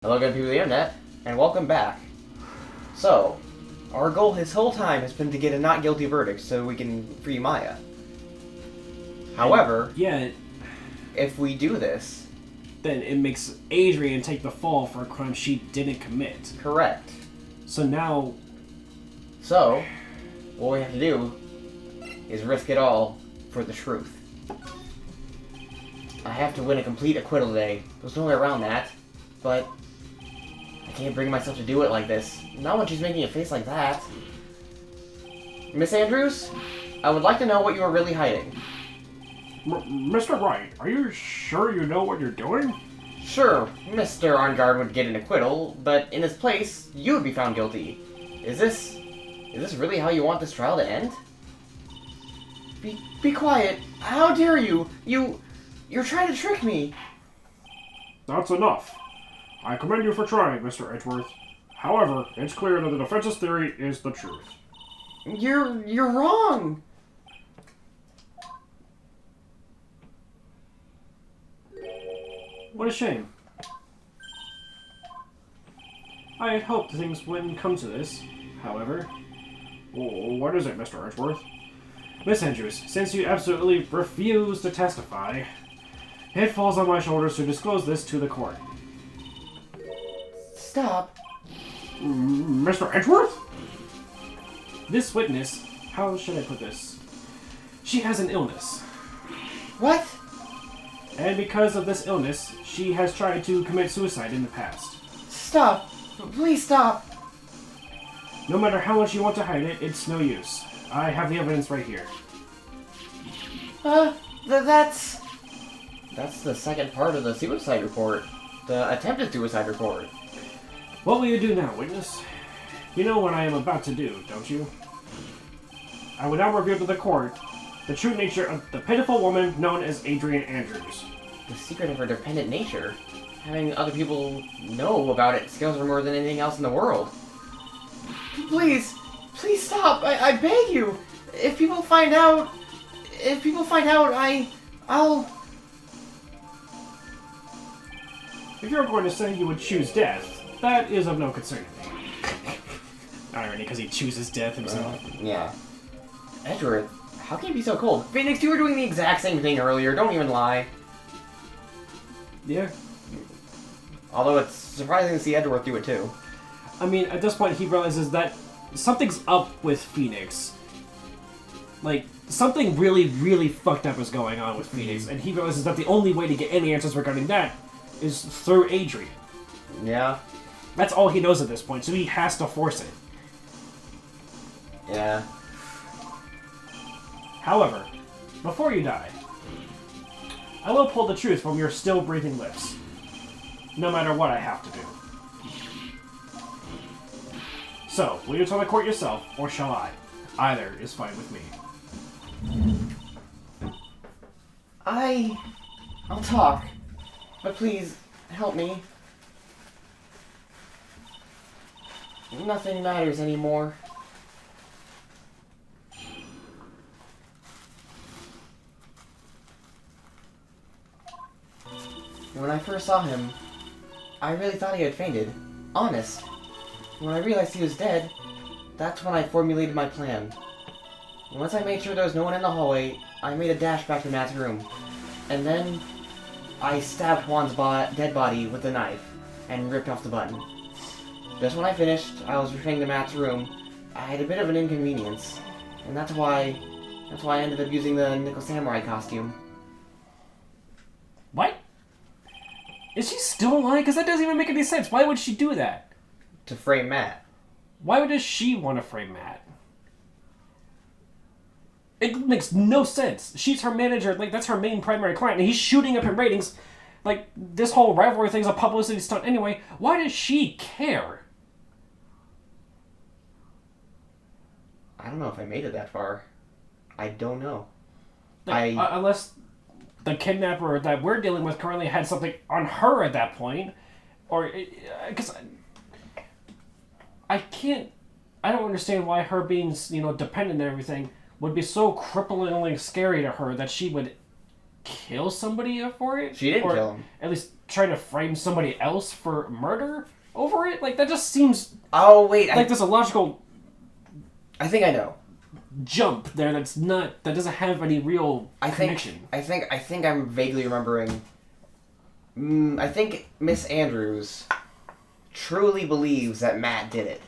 Hello good people of the internet, and welcome back. So, our goal this whole time has been to get a not guilty verdict so we can free Maya. However, if we do this, then it makes Adrian take the fall for a crime she didn't commit. Correct. So now... So, what we have to do is risk it all for the truth. I have to win a complete acquittal today. There's no way around that, but I can't bring myself to do it like this. Not when she's making a face like that. Miss Andrews, I would like to know what you are really hiding. Mr. Wright, are you sure you know what you're doing? Sure, Mr. On Guard would get an acquittal, but in his place, you would be found guilty. Is this really how you want this trial to end? Be quiet. How dare you? You're trying to trick me. That's enough. I commend you for trying, Mr. Edgeworth. However, it's clear that the defense's theory is the truth. You're wrong. What a shame. I had hoped things wouldn't come to this, however. What is it, Mr. Edgeworth? Miss Andrews, since you absolutely refuse to testify, it falls on my shoulders to disclose this to the court. Stop. Mr. Edgeworth? This witness, how should I put this? She has an illness. What? And because of this illness, she has tried to commit suicide in the past. Stop. Please stop. No matter how much you want to hide it, it's no use. I have the evidence right here. That's the second part of the suicide report. The attempted suicide report. What will you do now, witness? You know what I am about to do, don't you? I will now reveal to the court the true nature of the pitiful woman known as Adrian Andrews. The secret of her dependent nature. Having other people know about it scares her more than anything else in the world. Please stop! I beg you! If people find out, I'll... If you're going to say you would choose death, that is of no concern to me. Irony, because he chooses death himself. Yeah. Edgeworth, how can you be so cold? Phoenix, you were doing the exact same thing earlier, don't even lie. Yeah. Although it's surprising to see Edgeworth do it too. I mean, at this point he realizes that something's up with Phoenix. Like, something really, really fucked up is going on with Phoenix, and he realizes that the only way to get any answers regarding that is through Adrian. Yeah. That's all he knows at this point, so he has to force it. Yeah. However, before you die, I will pull the truth from your still breathing lips, no matter what I have to do. So, will you tell the court yourself, or shall I? Either is fine with me. I'll talk. But please, help me. Nothing matters anymore. When I first saw him, I really thought he had fainted. Honest. When I realized he was dead, that's when I formulated my plan. Once I made sure there was no one in the hallway, I made a dash back to Matt's room. And then I stabbed Juan's dead body with a knife and ripped off the button. Just when I finished, I was returning to Matt's room. I had a bit of an inconvenience, and that's why I ended up using the Nickel Samurai costume. What? Is she still lying? Because that doesn't even make any sense. Why would she do that? To frame Matt. Why would she want to frame Matt? It makes no sense. She's her manager, like, that's her main primary client, and he's shooting up in ratings. Like, this whole rivalry thing's a publicity stunt anyway. Why does she care? I don't know if I made it that far. I don't know. Like, unless the kidnapper that we're dealing with currently had something on her at that point. Or, because I don't understand why her being, dependent and everything would be so cripplingly scary to her that she would kill somebody for it. She didn't or kill him. At least try to frame somebody else for murder over it. Like, that just seems... Oh, wait. Like, there's a logical... I think I know. Jump there that doesn't have any real connection. I think I'm vaguely remembering. I think Miss Andrews truly believes that Matt did it,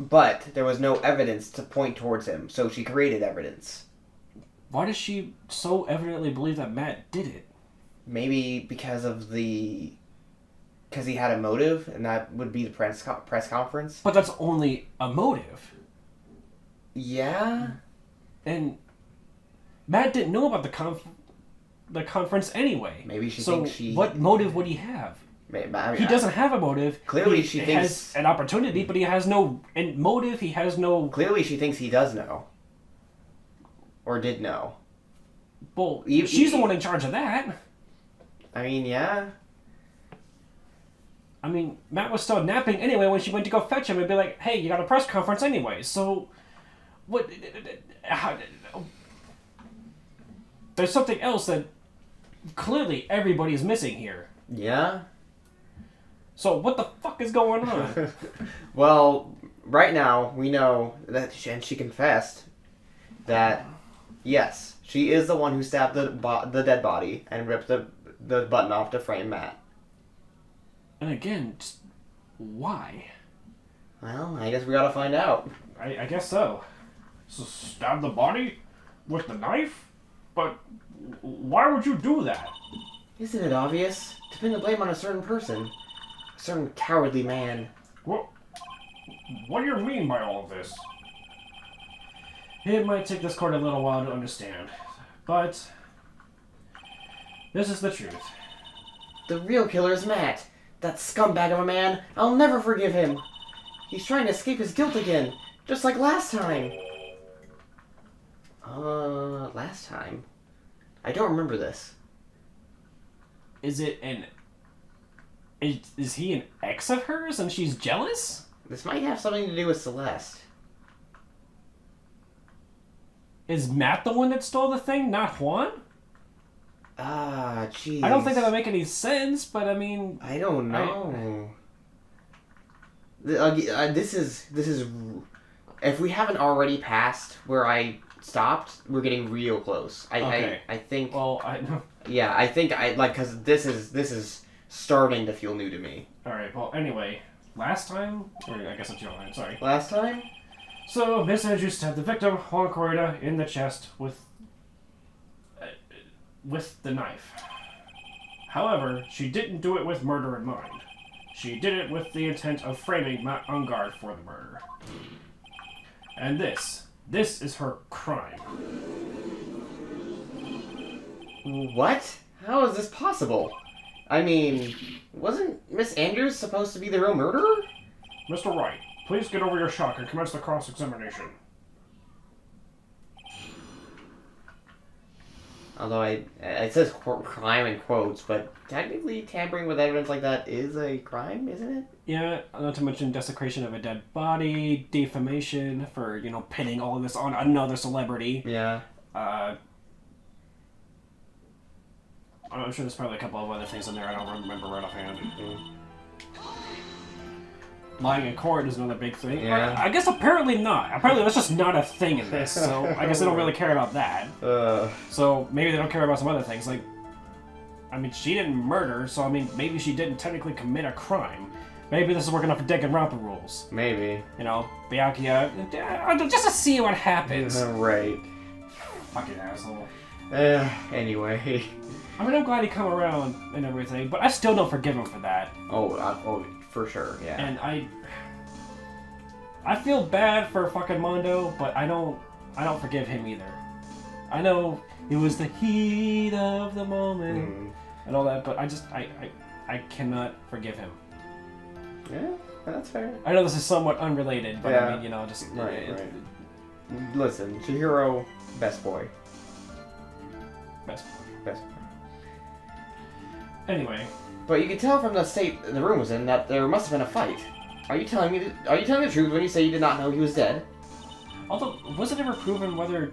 but there was no evidence to point towards him, so she created evidence. Why does she so evidently believe that Matt did it? Maybe because he had a motive, and that would be the press conference. But that's only a motive. Yeah. And Matt didn't know about the conference anyway. Maybe she so thinks she... what motive would he have? Maybe, I mean, he doesn't have a motive. Clearly he she thinks... has an opportunity, but he has no motive. He has no... Clearly she thinks he does know. Or did know. Well, she's the one in charge of that. I mean, yeah. I mean, Matt was still napping anyway when she went to go fetch him and be like, hey, you got a press conference anyway, so... What? There's something else that clearly everybody's missing here. Yeah? So what the fuck is going on? Well, right now, we know that, and she confessed, that, yes, she is the one who stabbed the dead body and ripped the button off to frame Matt. And again, just why? Well, I guess we gotta find out. I guess so. So stab the body with the knife? But why would you do that? Isn't it obvious? To pin the blame on a certain person. A certain cowardly man. What do you mean by all of this? It might take this court a little while to understand, but this is the truth. The real killer is Matt. That scumbag of a man. I'll never forgive him. He's trying to escape his guilt again, just like last time. Last time? I don't remember this. Is he an ex of hers and she's jealous? This might have something to do with Celeste. Is Matt the one that stole the thing, not Juan? Ah, jeez. I don't think that would make any sense, but I mean... I don't know. This is... If we haven't already passed where I stopped, we're getting real close. Okay. I think... Well, Yeah, I think because this is starting to feel new to me. Alright, well, anyway, last time... Or I guess that's your line, sorry. Last time? So, Miss Andrews stabbed the victim, Juan Corrida, in the chest with the knife. However, she didn't do it with murder in mind. She did it with the intent of framing Matt Ungard for the murder. And this is her crime. What? How is this possible? I mean, wasn't Miss Andrews supposed to be the real murderer? Mr. Wright, please get over your shock and commence the cross-examination. Although it says crime in quotes, but technically tampering with evidence like that is a crime, isn't it? Yeah, not to mention desecration of a dead body, defamation for, pinning all of this on another celebrity. Yeah. I'm sure there's probably a couple of other things in there I don't remember right offhand. Mm-hmm. Lying in court is another big thing. Yeah. I guess apparently not. Apparently that's just not a thing in this, so I guess they don't really care about that. So maybe they don't care about some other things, like... I mean, she didn't murder, so I mean, maybe she didn't technically commit a crime. Maybe this is working off of Danganronpa rules. Maybe. Byakuya, just to see what happens. Right. Fucking asshole. Anyway. I mean, I'm glad he come around and everything, but I still don't forgive him for that. Oh, for sure, yeah. And I feel bad for fucking Mondo, but I don't forgive him either. I know it was the heat of the moment and all that, but I cannot forgive him. Yeah, that's fair. I know this is somewhat unrelated, but yeah. I mean, just... Right. Listen, Chihiro, best boy. Best boy. Anyway. But you can tell from the state the room was in that there must have been a fight. Are you telling the truth when you say you did not know he was dead? Although, was it ever proven whether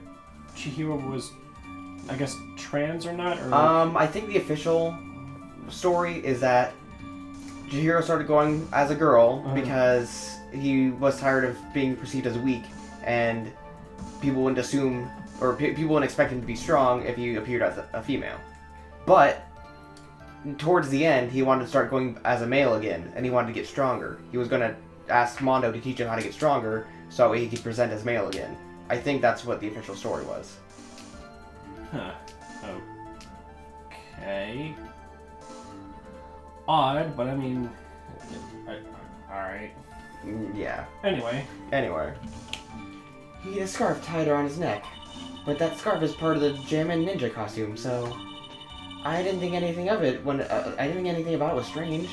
Chihiro was I guess, trans or not? Or... I think the official story is that Chihiro started going as a girl because he was tired of being perceived as weak, and people wouldn't assume, or people wouldn't expect him to be strong if he appeared as a female. But towards the end, he wanted to start going as a male again, and he wanted to get stronger. He was going to ask Mondo to teach him how to get stronger, so that way he could present as male again. I think that's what the official story was. Huh. Okay. Odd, but I mean... Alright. Yeah. Anyway. He had a scarf tied around his neck, but that scarf is part of the Jammin Ninja costume, so... I didn't think anything of it when... I didn't think anything about it was strange.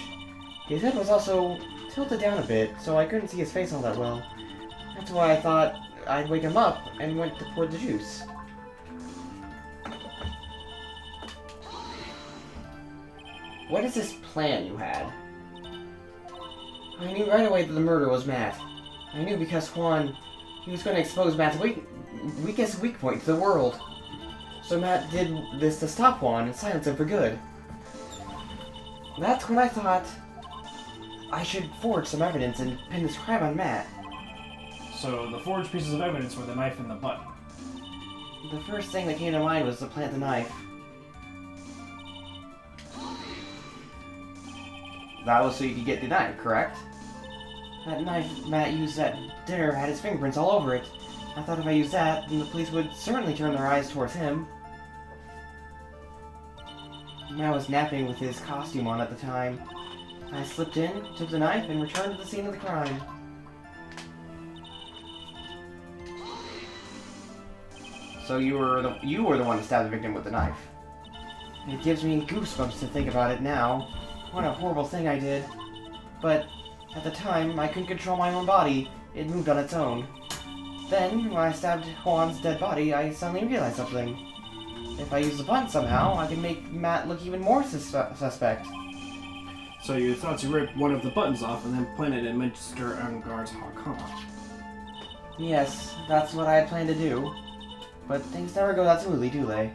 His head was also tilted down a bit, so I couldn't see his face all that well. That's why I thought I'd wake him up and went to pour the juice. What is this plan you had? I knew right away that the murder was Matt. I knew because Juan, he was going to expose Matt's weakest weak point to the world. So Matt did this to stop Juan and silence him for good. That's when I thought I should forge some evidence and pin this crime on Matt. So the forged pieces of evidence were the knife and the button. The first thing that came to mind was to plant the knife. That was so you could get the knife, correct? That knife Matt used at dinner had his fingerprints all over it. I thought if I used that, then the police would certainly turn their eyes towards him. Matt was napping with his costume on at the time. I slipped in, took the knife, and returned to the scene of the crime. So you were the one to stab the victim with the knife. It gives me goosebumps to think about it now. What a horrible thing I did. But at the time, I couldn't control my own body. It moved on its own. Then, when I stabbed Juan's dead body, I suddenly realized something. If I use the button somehow, I can make Matt look even more suspect. So you thought to rip one of the buttons off and then plant it in Mr. Angar's Hakama. Yes, that's what I had planned to do. But things never go that smoothly, do they?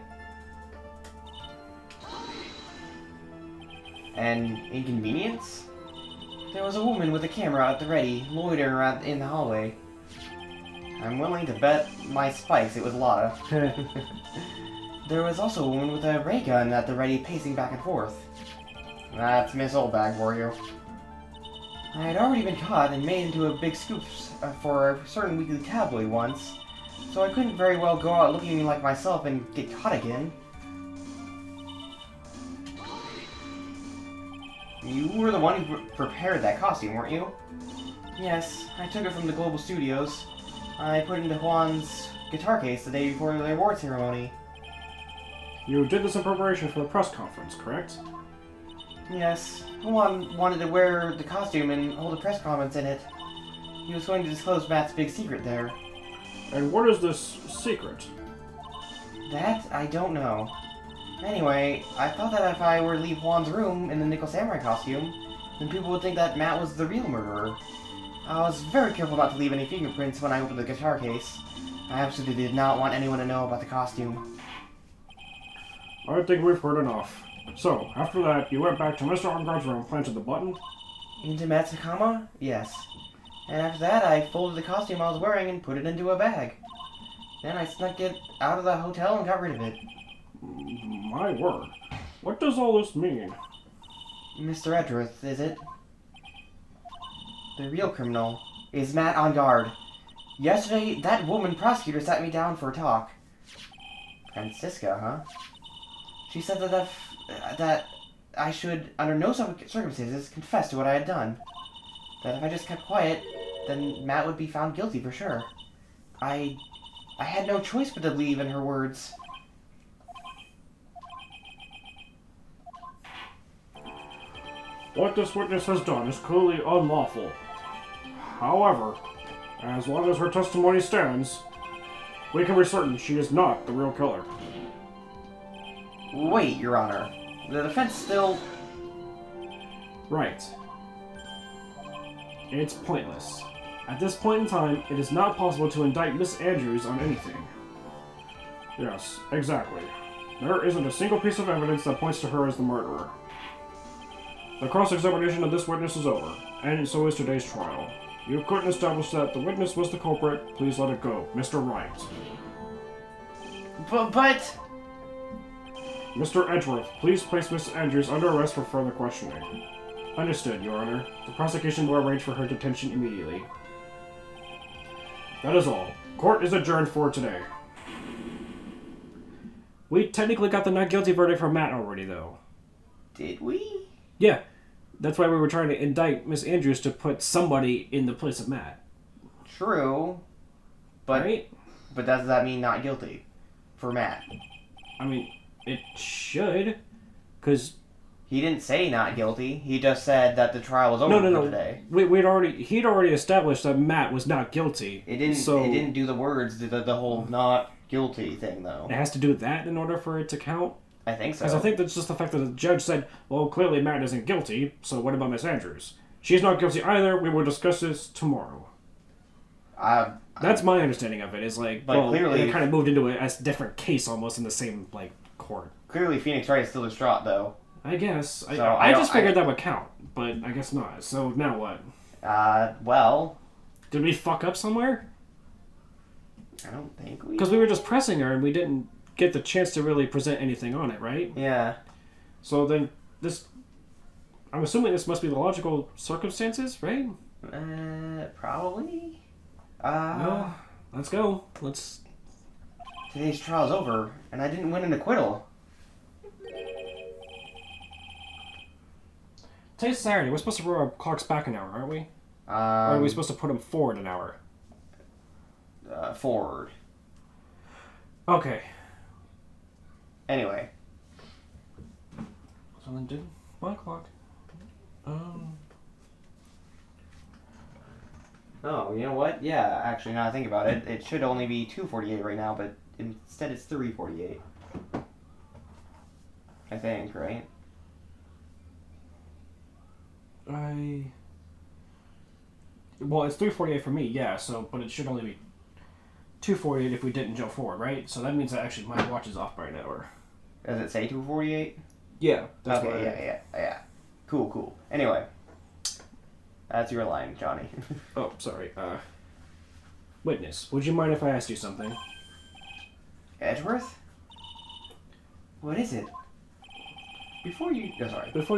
An inconvenience? There was a woman with a camera at the ready, loitering around in the hallway. I'm willing to bet my spikes it was Lotta. There was also a woman with a ray gun at the ready, pacing back and forth. That's Miss Oldbag for you. I had already been caught and made into a big scoop for a certain weekly tabloid once, so I couldn't very well go out looking like myself and get caught again. You were the one who prepared that costume, weren't you? Yes, I took it from the Global Studios. I put it into Juan's guitar case the day before the award ceremony. You did this in preparation for the press conference, correct? Yes, Juan wanted to wear the costume and hold a press conference in it. He was going to disclose Matt's big secret there. And what is this secret? That, I don't know. Anyway, I thought that if I were to leave Juan's room in the Nickel Samurai costume, then people would think that Matt was the real murderer. I was very careful not to leave any fingerprints when I opened the guitar case. I absolutely did not want anyone to know about the costume. I think we've heard enough. So, after that, you went back to Mr. Armguard's room and planted the button? Into Matt's Hakama? Yes. And after that, I folded the costume I was wearing and put it into a bag. Then I snuck it out of the hotel and got rid of it. My word. What does all this mean? Mr. Edgeworth, is it? The real criminal is Matt on guard. Yesterday, that woman prosecutor sat me down for a talk. Francisca, huh? She said that I should, under no circumstances, confess to what I had done. That if I just kept quiet, then Matt would be found guilty for sure. I had no choice but to believe in her words. What this witness has done is clearly unlawful. However, as long as her testimony stands, we can be certain she is not the real killer. Wait, Your Honor. The defense still... Right. It's pointless. At this point in time, it is not possible to indict Miss Andrews on anything. Yes, exactly. There isn't a single piece of evidence that points to her as the murderer. The cross-examination of this witness is over, and so is today's trial. You couldn't establish that the witness was the culprit. Please let it go. Mr. Wright. But... Mr. Edgeworth, please place Miss Andrews under arrest for further questioning. Understood, Your Honor. The prosecution will arrange for her detention immediately. That is all. Court is adjourned for today. We technically got the not guilty verdict from Matt already, though. Did we? Yeah. That's why we were trying to indict Miss Andrews to put somebody in the place of Matt. True. But, right? But does that mean not guilty? For Matt? I mean, it should. Because... He didn't say not guilty. He just said that the trial was over for today. He'd already established that Matt was not guilty. It didn't do the words, the whole not guilty thing, though. It has to do that in order for it to count? I think so. Because I think that's just the fact that the judge said, well, clearly Matt isn't guilty, so what about Miss Andrews? She's not guilty either. We will discuss this tomorrow. That's my understanding of it. Is like, but well, clearly it kind of moved into a different case almost in the same like court. Clearly, Phoenix Wright is still distraught, though. I guess. So I just figured that would count, but I guess not. So now what? Well... Did we fuck up somewhere? I don't think we... Because we were just pressing her and we didn't get the chance to really present anything on it, right? Yeah. So then this... I'm assuming this must be the logical circumstances, right? Probably? Well, let's go. Today's trial's over, and I didn't win an acquittal. Today's Saturday. We're supposed to roll our clocks back an hour, aren't we? Or are we supposed to put them forward an hour? Forward. Okay. Anyway. So then did my clock. Oh, you know what? Yeah, actually, now I think about it, it should only be 2:48 right now, but instead it's 3:48. I think, right? Well, it's 3:48 for me, yeah. So, but it should only be 2:48 if we didn't jump forward, right? So that means that actually my watch is off by an hour. Does it say 2:48? Yeah. That's okay. Yeah. Cool. Anyway, that's your line, Johnny. Oh, sorry. Witness, would you mind if I asked you something? Edgeworth? What is it? Before you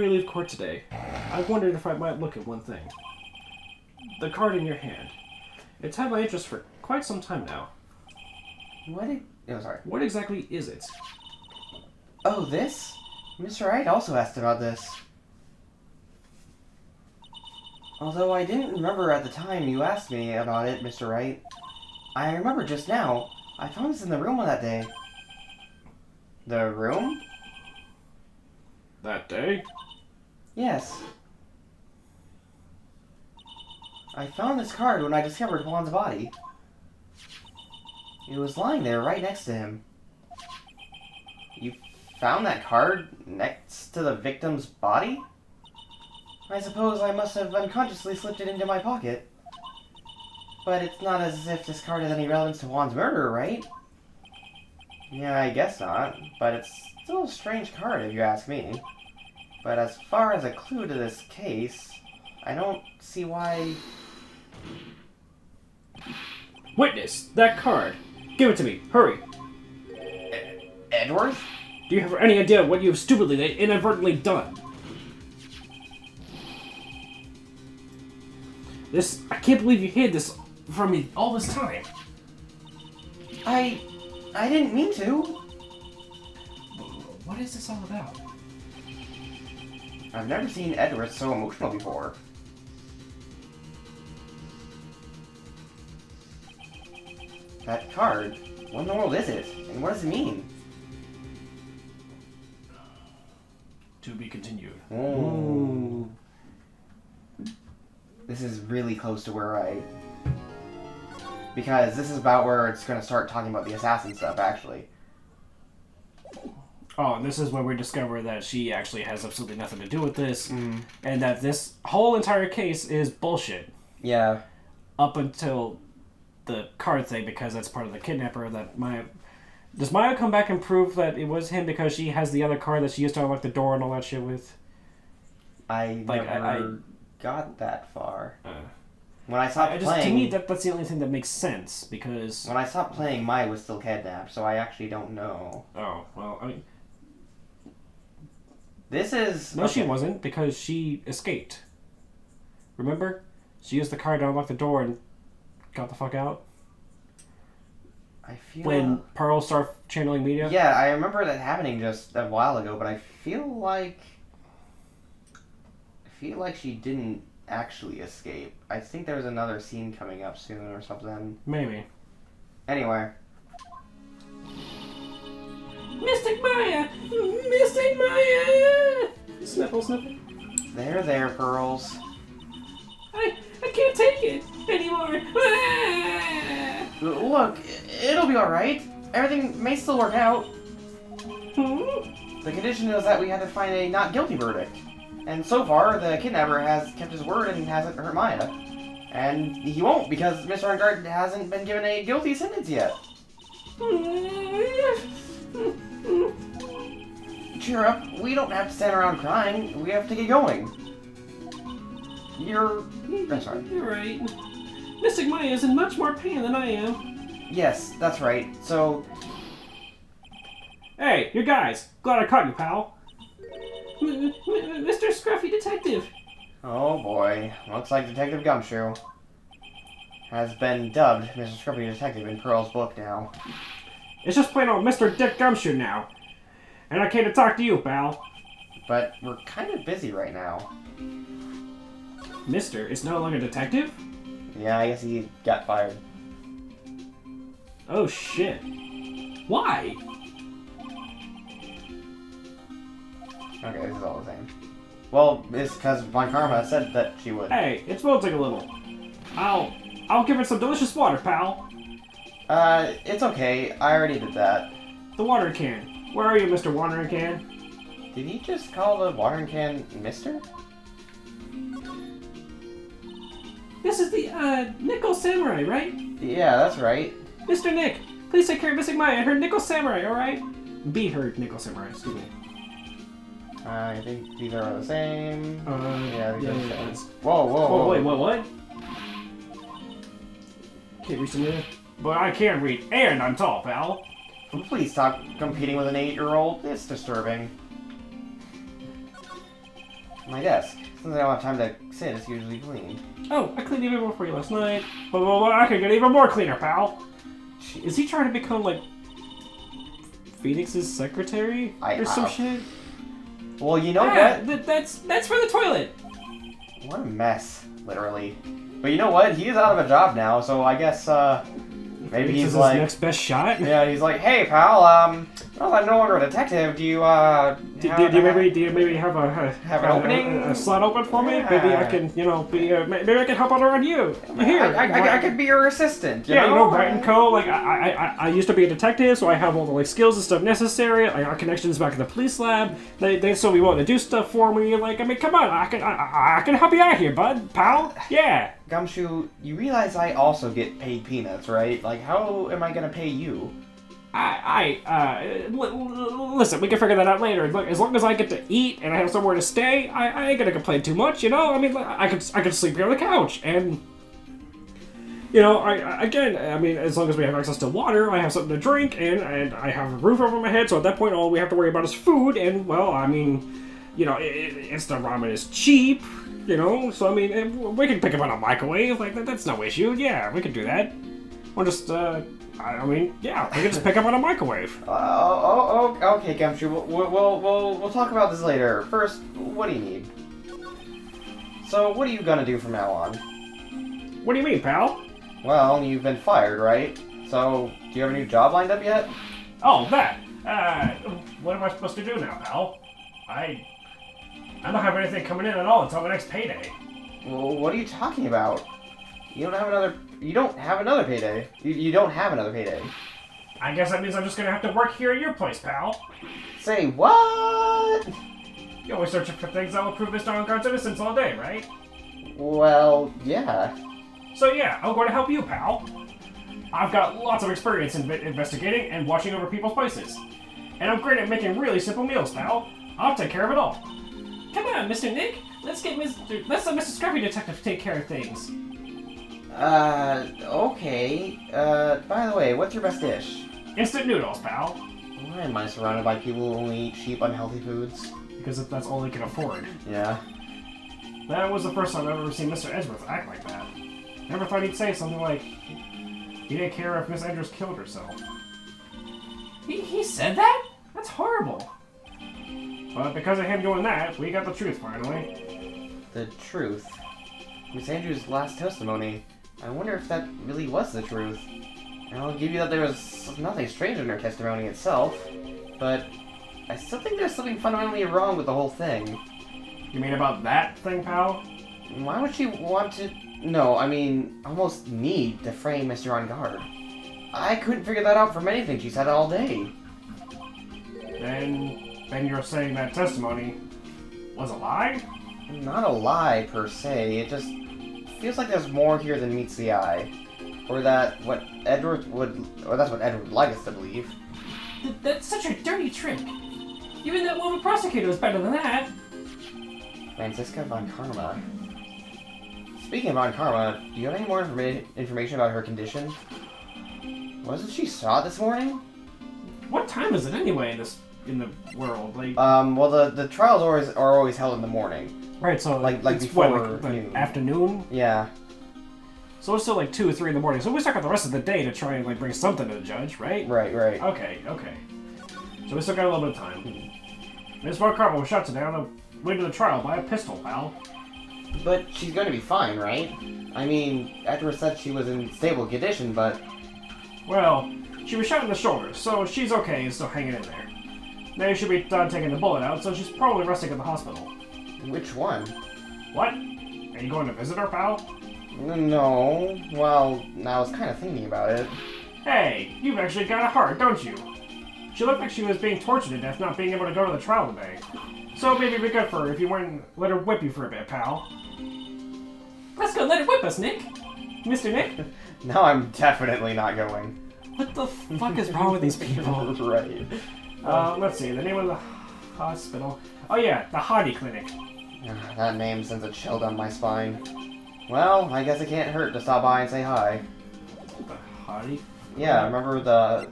leave court today, I wondered if I might look at one thing. The card in your hand. It's had my interest for quite some time now. What exactly is it? Oh, this? Mr. Wright also asked about this. Although I didn't remember at the time you asked me about it, Mr. Wright. I remember just now. I found this in the room on that day. The room? That day? Yes. I found this card when I discovered Juan's body. It was lying there right next to him. You found that card next to the victim's body? I suppose I must have unconsciously slipped it into my pocket. But it's not as if this card has any relevance to Juan's murder, right? Yeah, I guess not. But it's still a strange card if you ask me. But as far as a clue to this case, I don't see why... Witness! That card! Give it to me! Hurry! Edgeworth? Do you have any idea what you have stupidly, inadvertently done? I can't believe you hid this from me all this time. I didn't mean to. What is this all about? I've never seen Edgeworth so emotional before. That card, what in the world is it? And what does it mean? To be continued. Ooh. This is really close to where because this is about where it's going to start talking about the assassin stuff, actually. Oh, and this is when we discover that she actually has absolutely nothing to do with this, and that this whole entire case is bullshit. Yeah. Up until the card thing, because that's part of the kidnapper that Does Maya come back and prove that it was him because she has the other card that she used to unlock the door and all that shit with? I never got that far. When I stopped To me, playing... that's the only thing that makes sense, because... When I stopped playing, Maya was still kidnapped, so I actually don't know. Oh, well, I mean... This is... No, she wasn't, because she escaped. Remember? She used the card to unlock the door and got the fuck out. I feel... When Pearl started channeling media? Yeah, I remember that happening just a while ago, but I feel like she didn't actually escape. I think there's another scene coming up soon or something. Maybe. Anyway. Mystic Maya! Mystic Maya! Sniffle, sniffle. There, Pearls. I can't take it anymore. Look, it'll be alright. Everything may still work out. Hmm? The condition is that we had to find a not guilty verdict. And so far, the kidnapper has kept his word and hasn't hurt Maya. And he won't, because Mr. Ungard hasn't been given a guilty sentence yet. Cheer up, we don't have to stand around crying. We have to get going. I'm sorry. You're right. Mystic Maya is in much more pain than I am. Yes, that's right. So... Hey, you guys. Glad I caught you, pal. Mr. Scruffy Detective. Oh boy. Looks like Detective Gumshoe has been dubbed Mr. Scruffy Detective in Pearl's book now. It's just plain old Mr. Dick Gumshoe now. And I came to talk to you, pal. But we're kind of busy right now. Mister is no longer detective? Yeah, I guess he got fired. Oh shit. Why? Okay, this is all the same. Well, it's because my karma said that she would. Hey, it's wilting a little. I'll give it some delicious water, pal. It's okay. I already did that. The watering can. Where are you, Mr. Watering Can? Did he just call the watering can Mister? This is the, Nickel Samurai, right? Yeah, that's right. Mr. Nick, please take care of Missing Maya and her Nickel Samurai, alright? Be her Nickel Samurai, excuse me. I think these are the same. Yeah, these yeah, are the yeah, same. Whoa. Wait, what? Can't read some of that. But I can read, and I'm tall, pal. Please stop competing with an 8-year-old. It's disturbing. My desk. Since I don't have time to sit, it's usually clean. Oh, I cleaned even more for you last night. But I could get even more cleaner, pal. Is he trying to become, like, Phoenix's secretary? Or some shit? Well, you know what? That's for the toilet. What a mess, literally. But you know what? He is out of a job now, so I guess, maybe he's like... his next best shot? Yeah, he's like, hey, pal, well, I'm no longer a detective. Do you, do you maybe have an opening? A slot open for me? Yeah. Maybe I can, maybe I can help out around you. Here, I could be your assistant, you yeah, know? Wright and Co. Like, I used to be a detective, so I have all the, like, skills and stuff necessary. I got connections back in the police lab. They so we want to do stuff for me. Like, I mean, come on, I can help you out here, bud, pal. Yeah. Gumshoe, you realize I also get paid peanuts, right? Like, how am I gonna pay you? Listen, we can figure that out later. Look, as long as I get to eat and I have somewhere to stay, I ain't gonna complain too much, you know? I mean, I could sleep here on the couch, and, you know, I mean, as long as we have access to water, I have something to drink, and I have a roof over my head, so at that point, all we have to worry about is food, and, well, I mean, you know, instant ramen is cheap, you know? So, I mean, we can pick up on a microwave, like, that's no issue, yeah, we can do that. We'll just, I mean, yeah, we can just pick up on a microwave. Okay, Gumshoe. We'll talk about this later. First, what do you need? So, what are you gonna do from now on? What do you mean, pal? Well, you've been fired, right? So, do you have a new job lined up yet? Oh, that. What am I supposed to do now, pal? I don't have anything coming in at all until the next payday. Well, what are you talking about? You don't have another payday. You don't have another payday. I guess that means I'm just gonna have to work here at your place, pal. Say what? You're always searching for things that will prove Mr. Ungard's innocence all day, right? Well, yeah. So yeah, I'm going to help you, pal. I've got lots of experience in investigating and watching over people's places. And I'm great at making really simple meals, pal. I'll take care of it all. Come on, Mr. Nick. Let's let Mr. Scruffy Detective take care of things. Okay. By the way, what's your best dish? Instant noodles, pal. Why am I surrounded by people who only eat cheap, unhealthy foods? Because that's all they can afford. Yeah. That was the first time I've ever seen Mr. Edgeworth act like that. Never thought he'd say something like, he didn't care if Miss Andrews killed herself. He said that? That's horrible. But because of him doing that, we got the truth finally. The truth? Miss Andrews' last testimony. I wonder if that really was the truth. And I'll give you that there was nothing strange in her testimony itself, but I still think there's something fundamentally wrong with the whole thing. You mean about that thing, pal? Why would she want to... No, I mean, almost need to frame Mr. On Guard. I couldn't figure that out from anything she said all day. Then you're saying that testimony was a lie? Not a lie, per se. It just feels like there's more here than meets the eye. Or that's what Edward would like us to believe. That's such a dirty trick. Even that woman prosecutor was better than that. Franziska von Karma. Speaking of Von Karma, do you have any more information about her condition? Wasn't she shot this morning? What time is it anyway in the world? Like, well, the trials are always held in the morning. Right, so like it's before what, noon. Afternoon? Yeah. So it's still like 2 or 3 in the morning. So we still got the rest of the day to try and like bring something to the judge, right? Right. Okay. So we still got a little bit of time. Miss Von Karma was shot today on the way to the trial by a pistol, pal. But she's going to be fine, right? I mean, Edward said she was in stable condition, but... Well, she was shot in the shoulder, so she's okay and still hanging in there. Now you should be done taking the bullet out, so she's probably resting at the hospital. Which one? What? Are you going to visit her, pal? No. Well, I was kind of thinking about it. Hey, you've actually got a heart, don't you? She looked like she was being tortured to death not being able to go to the trial today. So maybe it'd be good for her if you went and let her whip you for a bit, pal. Let's go let her whip us, Nick. Mr. Nick? No, I'm definitely not going. What the fuck is wrong with these people? Right. Let's see, the name of the hospital. Oh yeah, the Hardy Clinic. That name sends a chill down my spine. Well, I guess it can't hurt to stop by and say hi. The Hardy? Yeah, remember the...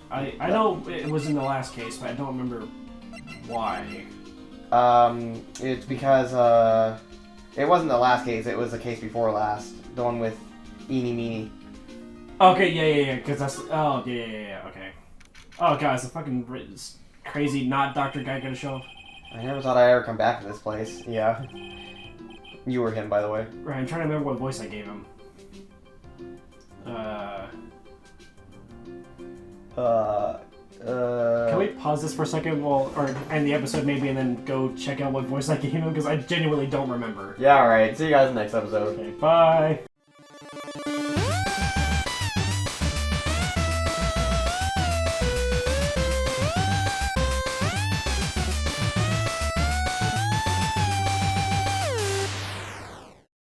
I know it was in the last case, but I don't remember why. It's because, it wasn't the last case, it was the case before last. The one with Eenie Meenie. Okay, yeah, because that's... Oh, yeah, okay. Oh, God, is the fucking crazy not doctor guy gonna show up? I never thought I'd ever come back to this place. Yeah. You were him, by the way. Right, I'm trying to remember what voice I gave him. Can we pause this for a second, or end the episode maybe, and then go check out what voice I gave him? Because I genuinely don't remember. Yeah, alright. See you guys in the next episode. Okay, bye!